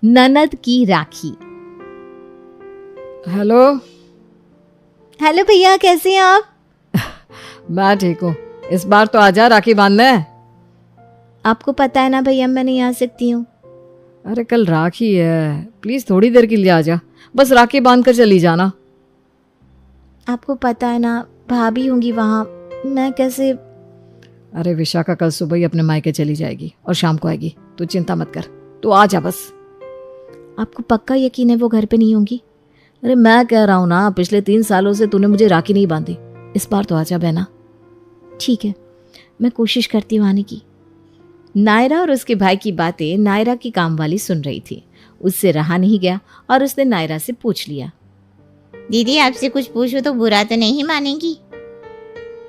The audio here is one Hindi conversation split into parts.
ननद की राखी। हेलो। हेलो भैया, कैसे हैं आप? मैं ठीक हूँ। इस बार तो आजा राखी बांधने। आपको पता है ना भैया, मैं नहीं आ सकती हूँ। अरे कल राखी है, प्लीज थोड़ी देर के लिए आजा, बस राखी बांध कर चली जाना। आपको पता है ना, भाभी होंगी वहाँ, मैं कैसे। अरे विशाखा कल सुबह ही अपने मायके चली जाएगी और शाम को आएगी, तू चिंता मत कर, तू आ जा बस। आपको पक्का यकीन है वो घर पे नहीं होंगी? अरे मैं कह रहा हूँ ना, पिछले 3 सालों से तूने मुझे राखी नहीं बांधी, इस बार तो आजा बहना। ठीक है, मैं कोशिश करती हूँ आने की। नायरा और उसके भाई की बातें नायरा की कामवाली सुन रही थी। उससे रहा नहीं गया और उसने नायरा से पूछ लिया, दीदी आपसे कुछ पूछो तो बुरा तो नहीं मानेंगी?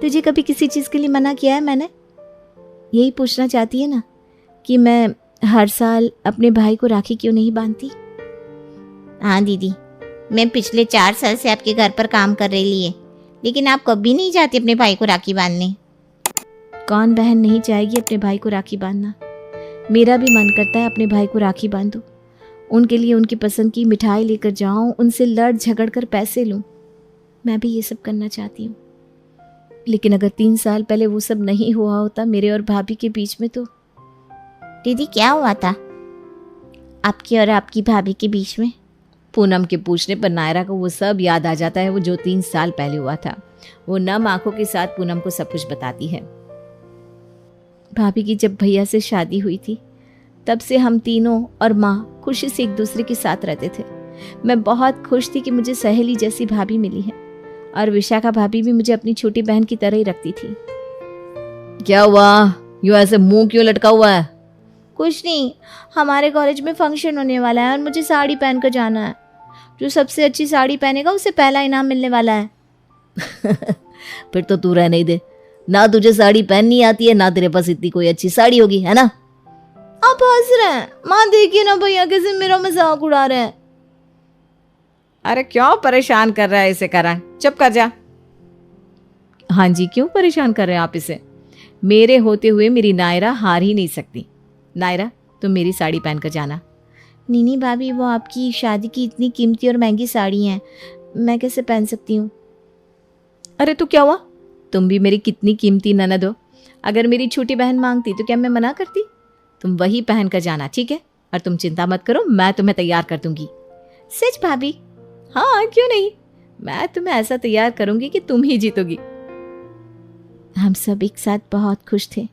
तुझे कभी किसी चीज़ के लिए मना किया है मैंने? यही पूछना चाहती है ना कि मैं हर साल अपने भाई को राखी क्यों नहीं बांधती? हाँ दीदी, मैं पिछले 4 साल से आपके घर पर काम कर रही है, लेकिन आप कभी नहीं जाती अपने भाई को राखी बांधने। कौन बहन नहीं चाहेगी अपने भाई को राखी बांधना? मेरा भी मन करता है अपने भाई को राखी बांधूं, उनके लिए उनकी पसंद की मिठाई लेकर जाऊं, उनसे लड़ झगड़ कर पैसे लूं। मैं भी ये सब करना चाहती हूँ, लेकिन अगर 3 साल पहले वो सब नहीं हुआ होता मेरे और भाभी के बीच में तो। दीदी क्या हुआ था आपकी और आपकी भाभी के बीच में? पूनम के पूछने पर नायरा को वो सब याद आ जाता है, वो जो 3 साल पहले हुआ था। वो नम आंखों के साथ पूनम को सब कुछ बताती है। भाभी की जब भैया से शादी हुई थी, तब से हम तीनों और माँ खुशी से एक दूसरे के साथ रहते थे। मैं बहुत खुश थी कि मुझे सहेली जैसी भाभी मिली है, और विशाखा भाभी भी मुझे अपनी छोटी बहन की तरह ही रखती थी। क्या हुआ, यूं ऐसे मुंह क्यों लटका हुआ है? कुछ नहीं, हमारे कॉलेज में फंक्शन होने वाला है और मुझे साड़ी पहन कर जाना है। जो सबसे अच्छी साड़ी पहनेगा उसे पहला इनाम मिलने वाला है। फिर तो तू रहने ही दे, ना तुझे साड़ी पहननी आती है, ना तेरे पास इतनी कोई अच्छी साड़ी होगी, है ना? आप हंस रहे हैं? माँ देखिए ना भैया कैसे मेरा मजाक उड़ा रहे हैं। अरे क्यों परेशान कर रहा है इसे, करा चुप कर जा। हाँ जी, क्यों परेशान कर रहे हैं आप इसे? मेरे होते हुए मेरी नायरा हार ही नहीं सकती। नायरा, तुम मेरी साड़ी पहन कर जाना। नीनी भाभी, वो आपकी शादी की इतनी कीमती और महंगी साड़ी हैं, मैं कैसे पहन सकती हूँ? अरे तो क्या हुआ, तुम भी मेरी कितनी कीमती ननद हो। अगर मेरी छोटी बहन मांगती तो क्या मैं मना करती? तुम वही पहन कर जाना, ठीक है? और तुम चिंता मत करो, मैं तुम्हें तैयार कर दूंगी। सच भाभी? हाँ क्यों नहीं, मैं तुम्हें ऐसा तैयार करूंगी कि तुम ही जीतोगी। हम सब एक साथ बहुत खुश थे।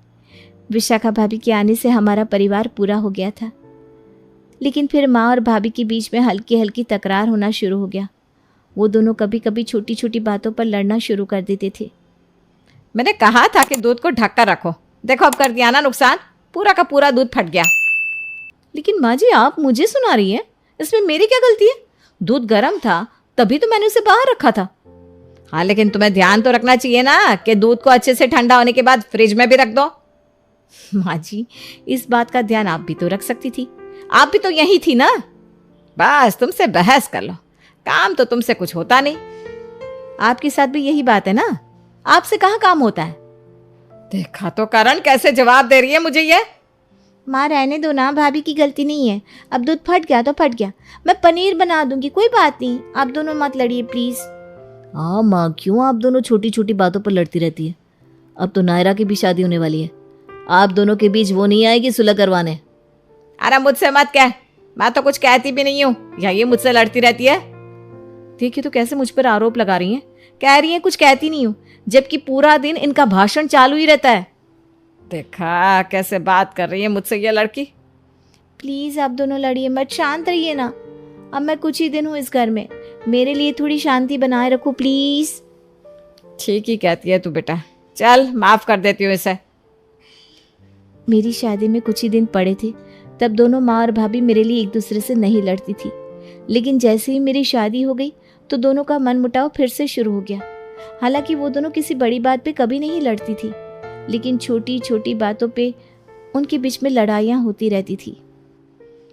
विशाखा भाभी के आने से हमारा परिवार पूरा हो गया था, लेकिन फिर माँ और भाभी के बीच में हल्की हल्की तकरार होना शुरू हो गया। वो दोनों कभी कभी छोटी छोटी बातों पर लड़ना शुरू कर देते थे। मैंने कहा था कि दूध को ढक कर रखो, देखो अब कर दिया ना नुकसान, पूरा का पूरा दूध फट गया। लेकिन माँ जी, आप मुझे सुना रही हैं, इसमें मेरी क्या गलती है? दूध गर्म था तभी तो मैंने उसे बाहर रखा था। हाँ लेकिन तुम्हें ध्यान तो रखना चाहिए ना कि दूध को अच्छे से ठंडा होने के बाद फ्रिज में भी रख दो। माँ जी, इस बात का ध्यान आप भी तो रख सकती थी, आप भी तो यही थी ना। बस तुमसे बहस कर लो, काम तो तुमसे कुछ होता नहीं। आपके साथ भी यही बात है ना, आपसे कहाँ काम होता है? देखा तो करण कैसे जवाब दे रही है मुझे ये। माँ रहने दो ना, भाभी की गलती नहीं है। अब दूध फट गया तो फट गया, मैं पनीर बना दूंगी, कोई बात नहीं। आप दोनों मत लड़िए प्लीज। हाँ माँ, क्यों आप दोनों छोटी छोटी बातों पर लड़ती रहती है? अब तो नायरा की भी शादी होने वाली है, आप दोनों के बीच वो नहीं आएगी सुलह करवाने। अरे मुझसे मत कह, मैं तो कुछ कहती भी नहीं हूँ, या ये मुझसे लड़ती रहती है। देखिए तो कैसे मुझ पर आरोप लगा रही हैं, कह रही हैं कुछ कहती नहीं हूँ, जबकि पूरा दिन इनका भाषण चालू ही रहता है। देखा कैसे बात कर रही है मुझसे ये लड़की। प्लीज आप दोनों लड़िए मत, शांत रहिए ना। अब मैं कुछ ही दिन हूँ इस घर में, मेरे लिए थोड़ी शांति बनाए रखो प्लीज। ठीक ही कहती है तू बेटा, चल माफ कर देती हूँ इसे। मेरी शादी में कुछ ही दिन पड़े थे, तब दोनों माँ और भाभी मेरे लिए एक दूसरे से नहीं लड़ती थी, लेकिन जैसे ही मेरी शादी हो गई तो दोनों का मनमुटाव फिर से शुरू हो गया। हालांकि वो दोनों किसी बड़ी बात पे कभी नहीं लड़ती थी, लेकिन छोटी छोटी बातों पे उनके बीच में लड़ाइयाँ होती रहती थी।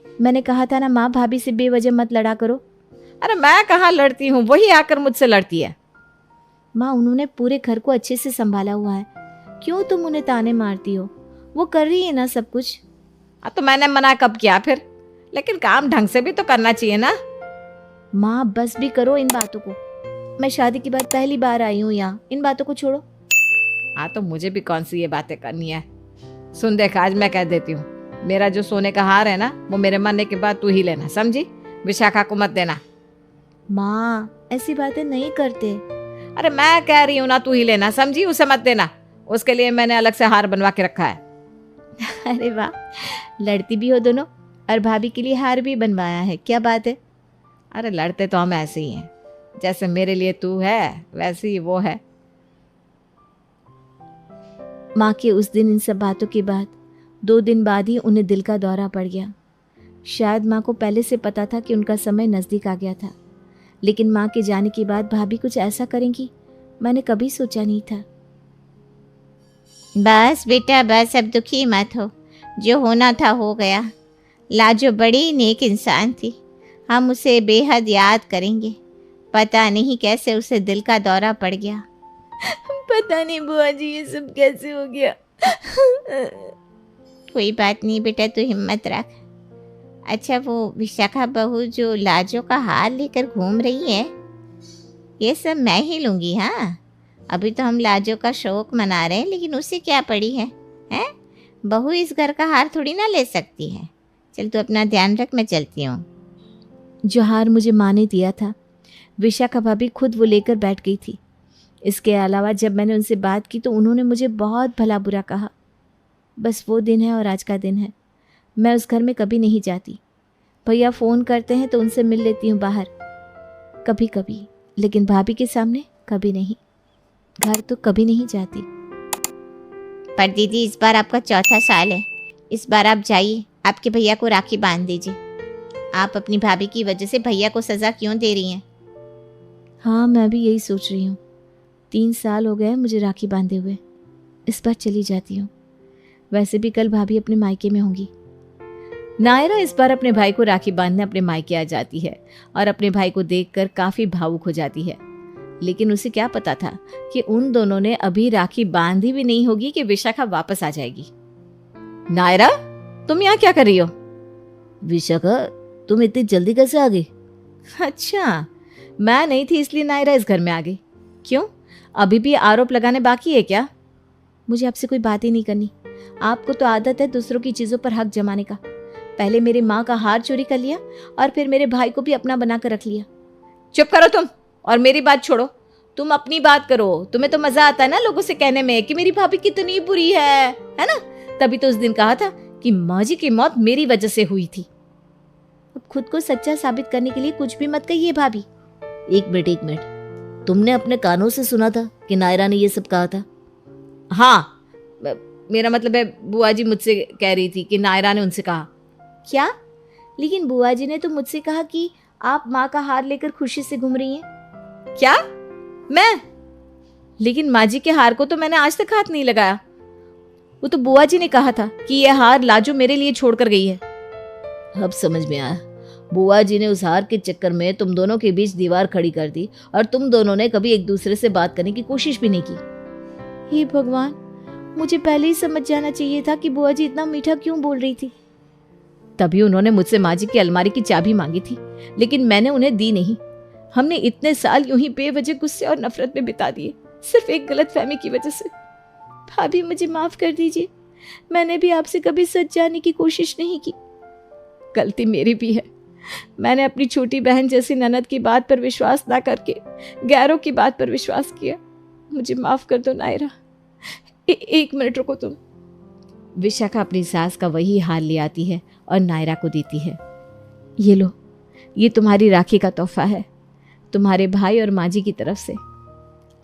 मैंने कहा था ना माँ, भाभी से बेवजह मत लड़ा करो। अरे मैं कहाँ लड़ती हूँ, वही आकर मुझसे लड़ती है। माँ, उन्होंने पूरे घर को अच्छे से संभाला हुआ है, क्यों तुम उन्हें ताने मारती हो? वो कर रही है ना सब कुछ। तो मैंने मना कब किया फिर? लेकिन काम ढंग से भी तो करना चाहिए ना। माँ बस भी करो इन बातों को, मैं शादी के बाद पहली बार आई हूँ यहाँ, इन बातों को छोड़ो। हाँ तो मुझे भी कौन सी ये बातें करनी है। सुन देख, आज मैं कह देती हूँ, मेरा जो सोने का हार है ना वो मेरे मरने के बाद तू ही लेना, समझी? विशाखा को मत देना। माँ ऐसी बातें नहीं करते। अरे मैं कह रही हूँ ना, तू ही लेना, समझी? उसे मत देना, उसके लिए मैंने अलग से हार बनवा के रखा है। अरे वाह, लड़ती भी हो दोनों और भाभी के लिए हार भी बनवाया है, क्या बात है। अरे लड़ते तो हम ऐसे ही हैं, जैसे मेरे लिए तू है वैसे ही वो है। माँ के उस दिन इन सब बातों के बाद 2 दिन बाद ही उन्हें दिल का दौरा पड़ गया। शायद माँ को पहले से पता था कि उनका समय नज़दीक आ गया था, लेकिन माँ के जाने के बाद भाभी कुछ ऐसा करेंगी मैंने कभी सोचा नहीं था। बस बेटा बस, अब दुखी मत हो, जो होना था हो गया। लाजो बड़ी नेक इंसान थी, हम उसे बेहद याद करेंगे। पता नहीं कैसे उसे दिल का दौरा पड़ गया। पता नहीं बुआ जी ये सब कैसे हो गया। कोई बात नहीं बेटा, तू हिम्मत रख। अच्छा वो विशाखा बहू जो लाजो का हार लेकर घूम रही है, ये सब मैं ही लूँगी। हाँ अभी तो हम लाजो का शौक मना रहे हैं, लेकिन उसे क्या पड़ी है, हैं? बहू इस घर का हार थोड़ी ना ले सकती है। चल तू अपना ध्यान रख, मैं चलती हूँ। जो हार मुझे माँ ने दिया था विशाखा भाभी खुद वो लेकर बैठ गई थी। इसके अलावा जब मैंने उनसे बात की तो उन्होंने मुझे बहुत भला बुरा कहा। बस वो दिन है और आज का दिन है। मैं उस घर में कभी नहीं जाती। भैया फ़ोन करते हैं तो उनसे मिल लेती हूँ बाहर कभी कभी, लेकिन भाभी के सामने कभी नहीं। घर तो कभी नहीं जाती। पर दीदी इस बार आपका 4था साल है, इस बार आप जाइए, आपके भैया को राखी बांध दीजिए। आप अपनी भाभी की वजह से भैया को सज़ा क्यों दे रही हैं? हाँ मैं भी यही सोच रही हूँ। 3 साल हो गए मुझे राखी बांधे हुए। इस बार चली जाती हूँ। वैसे भी कल भाभी अपने मायके में होंगी। नायरा इस बार अपने भाई को राखी बांधने अपने मायके आ जाती है और अपने भाई को देखकर काफी भावुक हो जाती है। लेकिन उसे क्या पता था कि उन दोनों ने अभी राखी बांधी भी नहीं होगी कि विशाखा वापस आ जाएगी। नायरा तुम यहाँ क्या कर रही हो? विशाखा तुम इतनी जल्दी कैसे आ गई? अच्छा मैं नहीं थी इसलिए नायरा इस घर में आ गई। क्यों, अभी भी आरोप लगाने बाकी है क्या? मुझे आपसे कोई बात ही नहीं करनी। आपको तो आदत है दूसरों की चीज़ों पर हक जमाने का। पहले मेरी माँ का हार चोरी कर लिया और फिर मेरे भाई को भी अपना बना कर रख लिया। चुप करो तुम और मेरी बात छोड़ो। तुम अपनी बात करो। तुम्हें तो मजा आता है ना लोगों से कहने में कि मेरी भाभी कितनी बुरी है ना? तभी तो उस दिन कहा था कि माँ जी की मौत मेरी वजह से हुई थी। अब खुद को सच्चा साबित करने के लिए कुछ भी मत कहिए भाभी। एक मिनट, तुमने अपने कानों से सुना था कि नायरा ने ये सब कहा था? हाँ मेरा मतलब है बुआ जी मुझसे कह रही थी कि नायरा ने उनसे कहा। क्या? लेकिन बुआ जी ने तो मुझसे कहा कि आप माँ का हार लेकर खुशी से घूम रही हैं। क्या? मैं? लेकिन माँ जी के हार को तो मैंने आज तक हाथ नहीं लगाया। वो तो बुआ जी ने कहा था कि यह हार लाजो मेरे लिए छोड़कर गई है। अब समझ में आया। बुआ जी ने उस हार के चक्कर में तुम दोनों के बीच दीवार खड़ी कर दी और तुम दोनों ने कभी एक दूसरे से बात करने की कोशिश भी नहीं की। हे भगवान, मुझे पहले ही समझ जाना चाहिए था कि बुआ जी इतना मीठा क्यों बोल रही थी। तभी उन्होंने मुझसे माँ जी की अलमारी की चाबी मांगी थी, लेकिन मैंने उन्हें दी नहीं। हमने इतने साल यूं ही बेवजह गुस्से और नफरत में बिता दिए, सिर्फ एक गलतफहमी की वजह से। भाभी मुझे माफ कर दीजिए, मैंने भी आपसे कभी सच जानने की कोशिश नहीं की। गलती मेरी भी है। मैंने अपनी छोटी बहन जैसी ननद की बात पर विश्वास ना करके गैरों की बात पर विश्वास किया। मुझे माफ कर दो नायरा। एक मिनट रुको तुम। विशाखा अपनी सास का वही हाल ले आती है और नायरा को देती है। ये लो, ये तुम्हारी राखी का तोहफा है, तुम्हारे भाई और माँ जी की तरफ से।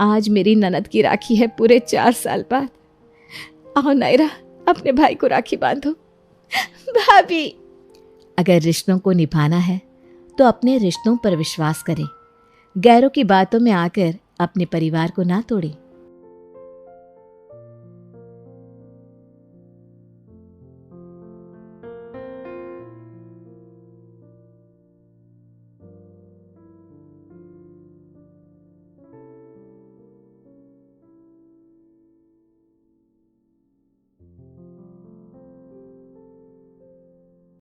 आज मेरी ननद की राखी है पूरे 4 साल बाद। आओ नायरा, अपने भाई को राखी बांधो। भाभी, अगर रिश्तों को निभाना है तो अपने रिश्तों पर विश्वास करें। गैरों की बातों में आकर अपने परिवार को ना तोड़ें।